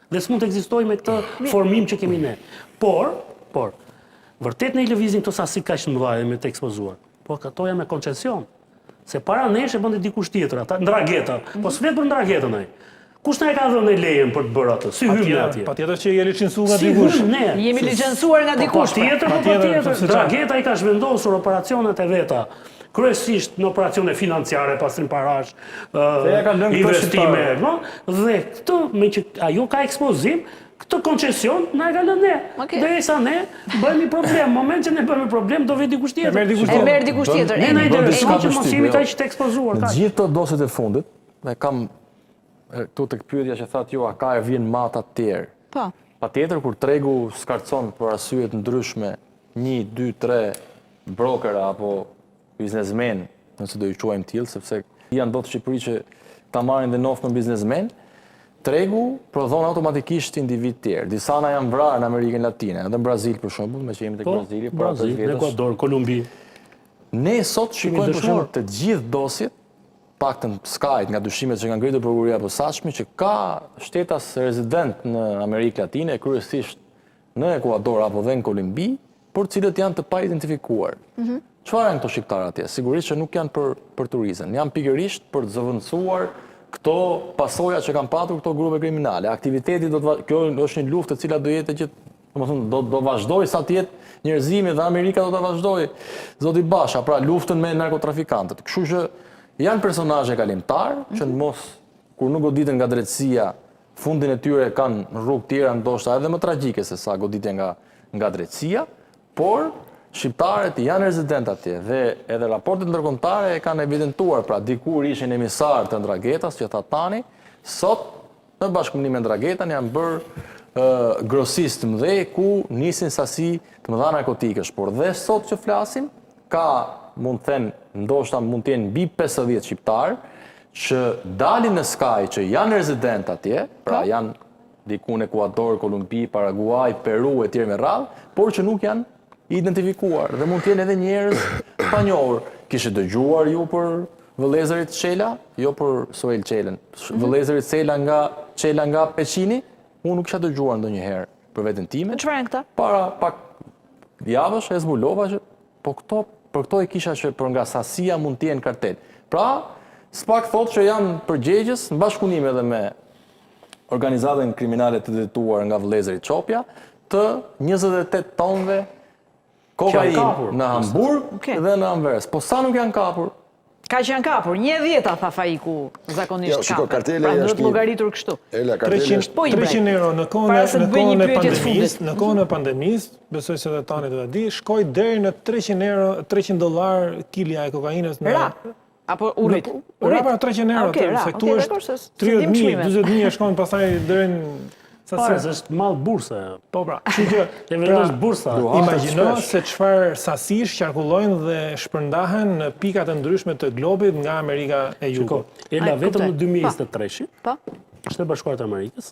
Dhe s'mund të ekzistojë me këtë formim që kemi ne. Por, vërtet ne I lëvizin këto sasi kaq të mëdha me të ekspozuar. Po këto janë me koncesion. Se para nesh e bënte dikush tjetër, ata ndrageta. Po s'flet për ndragetën ai. Kush na e ka dhënë lejen për të bërë atë? Si hym ne atje? Patjetër që je licencuar nga dikush. Jemi licencuar nga dikush. Patjetër. Ndrageta I ka zhvendosur operacionet e veta. Kryesisht në operacione financiare, pastrim parash, investime, no? Dhe këtë me që ajo ka ekspozim, këtë koncesion na e ka lënë ne. Derisa ne bëhemi problem. Moment që ne bëhemi problem do vë dikush tjetër. E merr dikush tjetër. Ne na intereson që mos jemi kaq të ekspozuar. Në gjithë këto dosjet e fundit, ne kam këtu tek pyetja që thatë ju, a ka e vjen mata të tjerë? Po. Patjetër kur tregu skarcon për arsye të ndryshme 1, 2, 3 brokera apo biznesmen, nëse do I quajmë tillë, sepse janë do të Shqipëri që ta marrin dhe noftë në biznesmen, tregu prodhon automatikisht individ tjerë. Disa na janë vrarë në Amerikën Latine, edhe në Brazil për shembull, me që jemi tek Brazili, Brazil, Ekuador, Kolumbi. Ne sot shikojmë për shembull të gjithë dosjet, paktën skajt nga dyshimet që kanë ngritur prokuroria e posaçme që ka shtetas rezident në Amerikë Latine, kryesisht në Ekuador apo dhe në Kolumbi, por cilët janë të pa identifikuar. Çfarë janë këto shqiptarë atje? Sigurisht që nuk janë për turizëm, janë pikërisht për të zëvendësuar këto pasoja që kanë patur këto grupe kriminale. Aktiviteti kjo është një luftë e cila do jetë gjithë, domethënë do vazhdoj sa të jetë njerëzimi dhe Amerika do ta vazhdojë zoti Basha, pra luftën me narkotrafikantët. Kështu që janë personazhe kalimtar që kur nuk goditen nga drejtësia, fundin e tyre kanë rrugë tjera ndoshta edhe më tragjike se sa goditja nga drejtësia, por shqiptarët janë rezident atje dhe edhe raportet ndërkombëtare e kanë evidentuar, pra dikur ishin emisar të ndragetas që tha tani, sot në bashkëpunim me ndragetan janë bërë grosist të mëdhej ku nisin sasi të mëdha narkotikësh, por dhe sot që flasim ka mund të thënë, ndoshta mund të jenë mbi 50 shqiptarë që dalin në skaj që janë rezident atje, pra janë diku në Ekuador, Kolumbi, Paraguay, Peru e tjerë me radhë, por që nuk janë identifikuar dhe mund të jenë edhe njerëz pa njohur. Kishte dëgjuar ju për vëllezërit Çela, jo për Soel Çelën. Vëllezërit Çela nga Peçini, unë nuk kisha dëgjuar ndonjëherë për veten time. Çfarë janë këta? Para pak javësh e zbulova që për këto e kisha që për nga sasia mund të jenë kartel. Pra, s'pak thotë që janë përgjegjës në bashkëpunim edhe me organizatën kriminale të detuar nga vëllezërit Çopja të 28 tonëve kokainë në Hamburg dhe në Anvers. Po sa nuk janë kapur? Ka që janë kapur, 1/10 tha Faiku zakonisht kapur. Pra duhet llogaritur kështu. 300 euro në kohën e pandemisë, besoj se dhe tani do ta di, shkoi deri në 300 euro, $300 kilja e kokainës në apo urrit. Rapa 300 euro, se këtu është 30.000, 40.000 shkojnë pastaj deri në Parës është malë bursa. Po pra. E vendos bursa. Imagjino se çfarë sasish qarkullojnë dhe shpërndahen në pika të ndryshme të globit nga Amerika e Jugut. Ela vetëm në 2023, Shtetet e Bashkuara të Amerikës,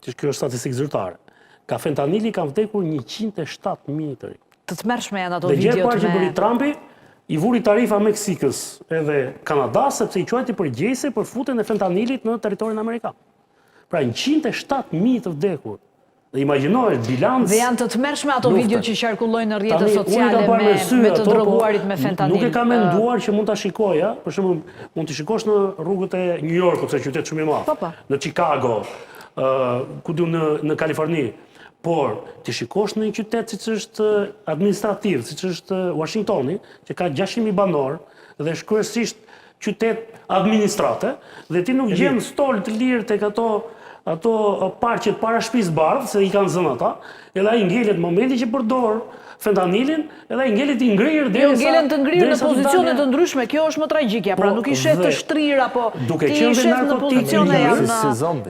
që kjo është statistikë zyrtare, ka fentanili kanë vdekur 107.000 të rinj. Të tmerrshme janë ato videot. Dhe gjë parë që bëri Trumpi, I vuri tarifa Meksikës edhe Kanadas sepse I quajti përgjegjëse për futjen e fentanilit në territorin amerikan. Pra 107.000 të vdekur. Dhe imagjinoje bilanc. Dhe janë të tmerrshme ato video që qarkullojnë në rrjetet sociale me të droguarit me fentanil. Nuk e kam menduar që mund ta shikoja, për shembull, mund të shikosh në rrugët e New Yorkut, se qytet shumë I madh. Në Chicago, ku diun në Kaliforni. Por ti shikosh në një qytet siç është administrativ, siç është Washingtoni, që ka 600.000 banor dhe është kryesisht qytet administrate, dhe ti nuk gjen stol të lirë tek ato parqet para shtëpisë bardh, se I kanë zënë ata, edhe ai ngelet momenti që përdor fentanilin, edhe ai ngelet I ngrirë derisa ngelen të ngrirë në pozicione të ndryshme, kjo është më tragjike, pra nuk I shet të shtrirë apo ti I shet në pozicione janë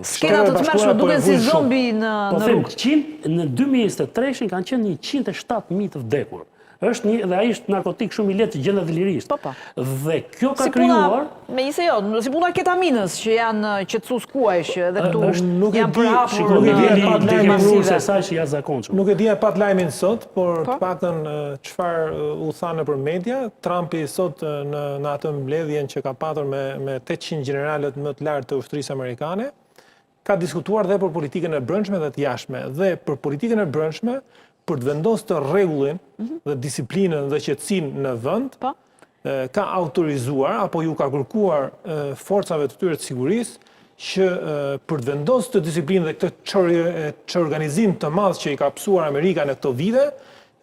skena të tmerrshme, duken si zombi në rrugë. Në 2023 kanë qenë 107.000 të vdekur. Është dhe ai është narkotik shumë I lehtë të gjendet lirisht. Dhe kjo ka krijuar megjithëse si puna ketaminës që janë qetësues kuajsh edhe këtu janë përhapur Nuk e di pat lajmin sot, por të paktën çfarë u tha nëpër media, Trumpi sot në atë mbledhjen që ka patur me 800 generalët më të lartë të ushtrisë amerikane, ka diskutuar dhe për politikën e brendshme dhe të jashtme. Dhe për politikën e brendshme, për të vendosur të rregullin dhe disiplinën dhe qetësinë në vend, ka autorizuar apo ju ka kërkuar forcave të tyre të sigurisë që për të vendosur të disiplinën dhe këtë organizim të madh që i ka pësuar Amerika në këto vite,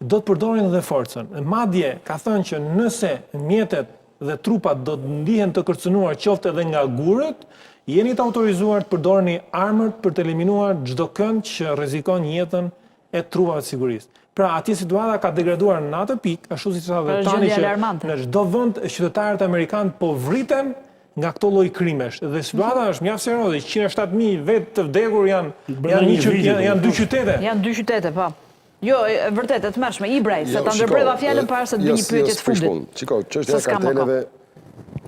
do të përdorin dhe forcën. Madje ka thënë që nëse mjetet dhe trupat do të ndihen të kërcënuar qoftë edhe nga gurët, jeni të autorizuar të përdorni armët për të eliminuar çdo kënd që rrezikon jetën e trupave të sigurisë. Pra, atje situata ka degraduar në atë pikë, ashtu siç tha dhe tani që në çdo vend qytetarët amerikanë po vriten nga këto lloj krimesh. Dhe situata është mjaft serioze, 107.000 vetë të vdekur janë dy qytete. Janë dy qytete, po. Jo, vërtet e tmerrshme, Ibrej, se ta ndërpreva fjalën para se të bëj një pyetje të fundit. Shiko, çështja e karteleve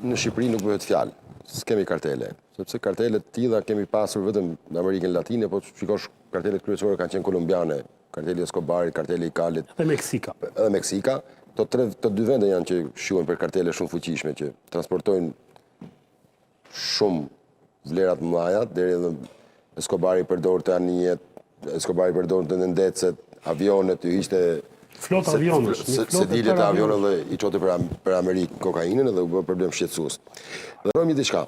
në Shqipëri nuk bëhet fjalë. S'kemi kartele, sepse kartelet të tilla kemi pasur vetëm në Amerikën Latine, po shikosh kartelet kryesore kanë qenë kolumbiane, karteli Escobarit, karteli Ikalit dhe Meksika. Edhe Meksika, të dy vende janë që shihen për kartele shumë fuqishme që transportojnë shumë vlerat mëdha, deri edhe Escobari përdorte anijet, Escobari përdorte ndecet, avionet, ju ishte flota avionësh. Se dilet e avionët dhe i qote për Amerikë kokainën edhe u bë problem shqetësues. Dhe rojmë diçka.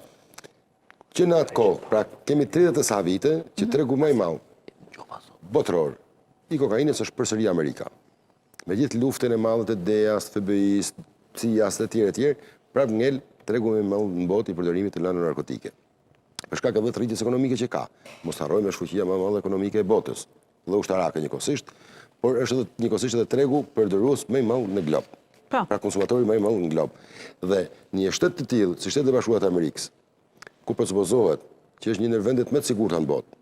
Që në atë kohë, pra kemi 30 e sa vite që tregu më i madh botëror i kokainës është përsëri Amerika. Me gjithë luftën e madhe të DEA-s, FBI-s, CIA-s dhe tjerë, prapë ngel tregu më i madh në botë i përdorimit të lëndave narkotike. Për shkak edhe të rritjes ekonomike që ka. Mos harrojmë është fuqia më e madhe ekonomike e botës dhe ushtarake njëkohësisht, por është edhe njëkohësisht edhe tregu përdorues më i madh në glob. Pra konsumatori më i madh në glob. Dhe një shtet të tillë, si Shtetet e Bashkuara të Amerikës, ku presupozohet që është një ndër vendet më të sigurta në botë,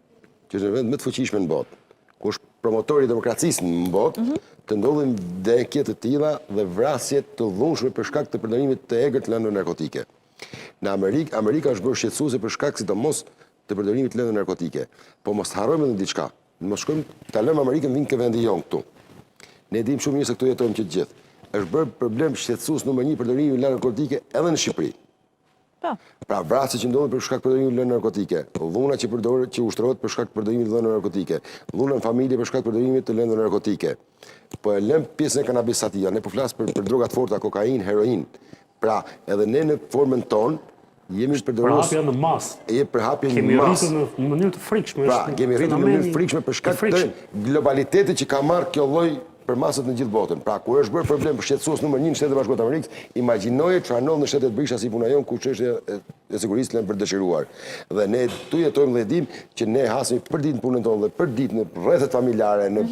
që është një vend më të fuqishëm në botë, ku është promotori i demokracisë në botë, të ndodhin vdekje të tilla dhe vrasje të dhunshme për shkak të përdorimit të egër të lëndave narkotike. Në Amerika është bërë shqetësuese për shkak sidomos të përdorimit të lëndave narkotike. Po mos harrojmë edhe diçka. Mos shkojmë ta lëmë Amerikën vinë ke vendi jon këtu. Ne dimë shumë mirë se këtu jetojmë që të gjithë. Është bërë problem shqetësues numër 1 përdorimi i lëndave narkotike edhe në Shqipëri. Pra vrasje që ndodhin për shkak të përdorimit të lëndave narkotike, dhuna që ushtrohet për shkak të përdorimit të lëndave narkotike, dhuna në familje për shkak të përdorimit të lëndave narkotike. Po e lëm pjesën e kanabis sativa, ne po flas për drogat forta, kokainë, heroin. Pra, edhe ne në formën tonë jemi përdorues. Për hapje në masë. Për hapje në masë. Kemi rritur në mënyrë të frikshme. Pra, kemi rritur në mënyrë frikshme për shkak të globalitetit që ka marrë kjo lloj për masat në gjithë botën. Pra, kur është bërë problem për shqetësues numër 1 në Shtetet e Bashkuara të Amerikës, imagjinoje çfarë ndodh në Shtetet Brisha si puna jon ku çështja e sigurisë lën për dëshiruar. Dhe ne tu jetojmë dhe dimë që ne hasim për ditë në punën tonë dhe për ditë në rrethet familjare, në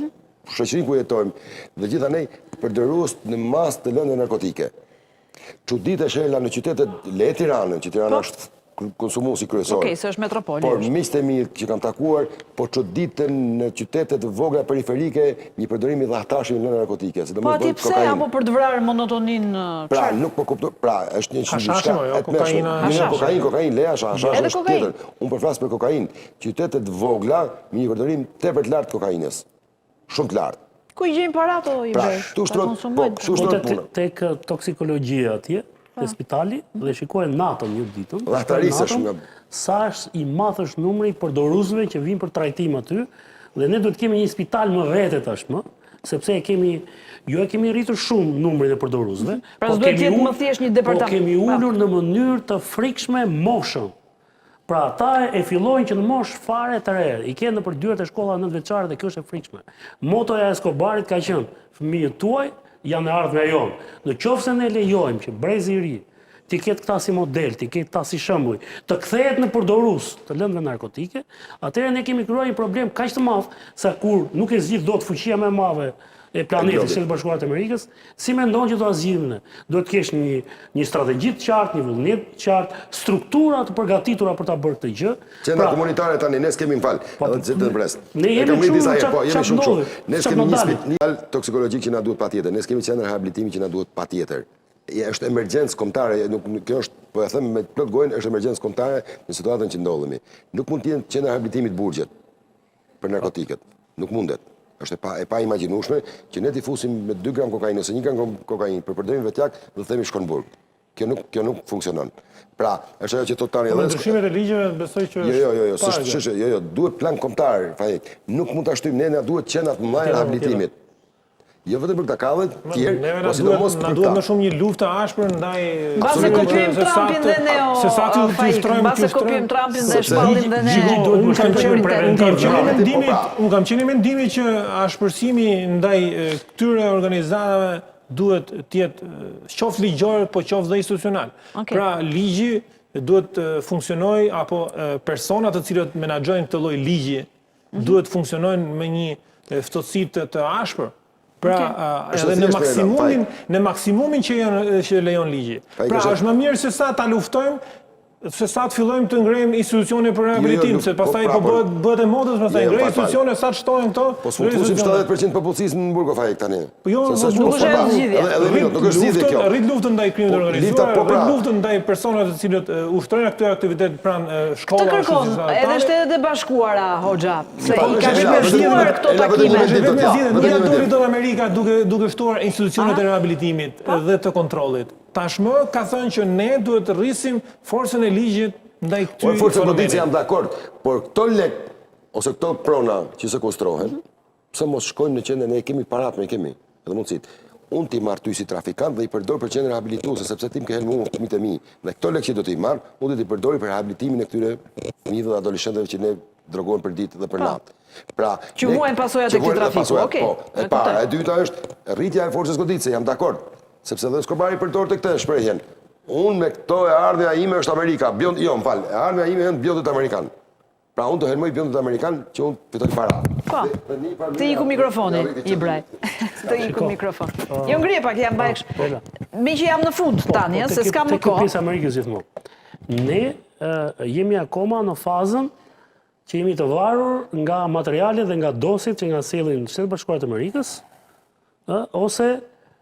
shoqërinë ku jetojmë, dhe gjithanej përdorues në masë të lëndave narkotike. Çuditë shela në qytetet le Tiranën, që Tirana është konsumuesi kryesor. Okej, se është metropoli. Por miqtë e mirë që kam takuar, po çuditën në qytetet të vogla periferike një përdorim i dhahtashëm në narkotike, Po aty pse apo për të vrarë monotoninë? Pra, nuk po kuptoj. Pra, është një diçka. Kokainë, lea, hashash është tjetër. Unë po flas për kokainë. Qytetet vogla me një përdorim tepër të lartë të kokainës. Shumë të lartë. Ku i gjejnë para ato i bëj? Kështu shtrot puna. Tek toksikologjia atje, te spitali, dhe shikojnë natën një ditën. Sa është i madh është numri i përdoruesve që vinë për trajtim aty, dhe ne duhet kemi një spital më vete tashmë, sepse e kemi rritur shumë numrin e përdoruesve, pra duhet të jetë më thjesht një departament. Po kemi ulur në mënyrë të frikshme moshën. Pra ata e fillojnë që në moshë fare të re, i kenë në për dyert e shkollave 9 vjeçare dhe kjo është e frikshme. Motoja e Escobarit ka qenë: fëmijët tuaj janë e ardhmja jonë. Në qoftë se ne lejojmë që brezi i ri të ketë këta si model, të ketë këta si shembull, të kthehet në përdorues të lëndave narkotike, atëherë ne kemi krijuar një problem kaq të madh sa kur nuk e zgjidh dot fuqia më e madhe e planetit Shtetet Bashkuara të Amerikës, si mendon që do ta zgjidhni? Duhet të kesh një strategji të qartë, një vullnet të qartë, struktura të përgatitura për ta bërë këtë gjë. Qendra komunitare tani ne s'kemi mfal, edhe të pres. Ne jemi shumë. Ne s'kemi një spital toksikologjik që na duhet patjetër. Ne s'kemi qendër rehabilitimi që na duhet patjetër. Është emergjencë kombëtare, kjo është, po e them me plot gojën, është emergjencë kombëtare në situatën që ndodhemi. Nuk mund të jetë qendër rehabilitimit Burgjet për narkotiket. Nuk mundet. Është e pa imagjinueshme që ne t'i fusim me 2 gram kokainë ose 1 gram kokainë për përdorim vetjak dhe themi shkon burg. Kjo nuk funksionon. Pra, është ajo që thot tani edhe. Ndryshimet e ligjeve besoj që Jo, duhet plan kombëtar, Fajek. Nuk mund ta shtyjmë ne, duhet qenat më të rehabilitimit. Jo vetëm për këta kallet, tjerë, po sidomos na duhet më shumë një luftë ashpër ndaj Mbase kopjojmë Trumpin dhe ne mbase kopjojmë Trumpin dhe shpallim dhe ne. Unë kam qenë mendimi që ashpërsimi ndaj këtyre organizatave duhet të jetë qoftë ligjor, po qoftë dhe institucional. Pra ligji duhet të funksionojë apo personat të cilët menaxhojnë këtë lloj ligji duhet të funksionojnë me një ftohtësi të ashpër. Pra, edhe në maksimumin që lejon ligji. Pra, është më mirë se sa ta luftojmë, se sa të fillojmë të ngrejmë institucione për rehabilitim, se pastaj po bëhet e modës, pastaj ngrejmë institucione, sa të shtojnë këto. Po s'u fusim 70% popullsisë në burg Fajek tani. Jo, nuk është zgjidhje. Nuk është zgjidhje kjo. Rrit luftën ndaj krimit të organizuar, rrit luftën ndaj personave të cilët ushtrojnë këtë aktivitet pranë shkollave. Të kërkon, edhe Shtetet e Bashkuara, Hoxha, se i ka shpeshtuar këto takime. Nuk doli do Amerika duke ftuar institucionet e rehabilitimit dhe të kontrollit. Tashmë ka thënë që ne duhet të rrisim forcën e ligjit ndaj këtyre. Forcën e ligjit jam dakord, por këto lek ose këto prona që sekuestrohen, pse mos shkojnë në qendër, ne kemi parat, ne kemi edhe mundësitë. Unë ti marr ty si trafikant dhe i përdor për qendër rehabilituese, sepse tim ke helmu fëmijët e mi. Dhe këto lek që do t'i marr, unë do t'i përdori për rehabilitimin e këtyre fëmijëve dhe adoleshentëve që ne drogohen për ditë dhe për natë. Pra, që muajnë pasojat e këtij trafiku. Okej. E para, e dyta është rritja e forcës goditëse, jam dakord. Sepse dhe Skobari përdor të këtë shprehjen. Unë me këto e ardhja ime është Amerika. E ardhja ime janë bjondët Amerikan. Pra unë të helmoj bjondët Amerikan që unë fitoj para. Po, të iku mikrofoni, Ibraj. Të iku mikrofon. Jo ngrije pak, jam bajksh. Me që jam në fund tani, se s'kam më kohë. Të pjesë Amerikës gjithmonë. Ne jemi akoma në fazën që jemi të varur nga materialet dhe nga dosit që nga sjellin Shtetet Bashkuara të Amerikës, ose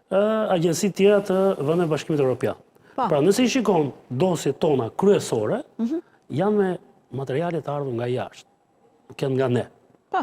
agjensit tjera të Vendeve Bashkimit Evropian. Pra, nëse i shikon dosjet tona kryesore, janë me materiale të ardhur nga jashtë, nuk janë nga ne.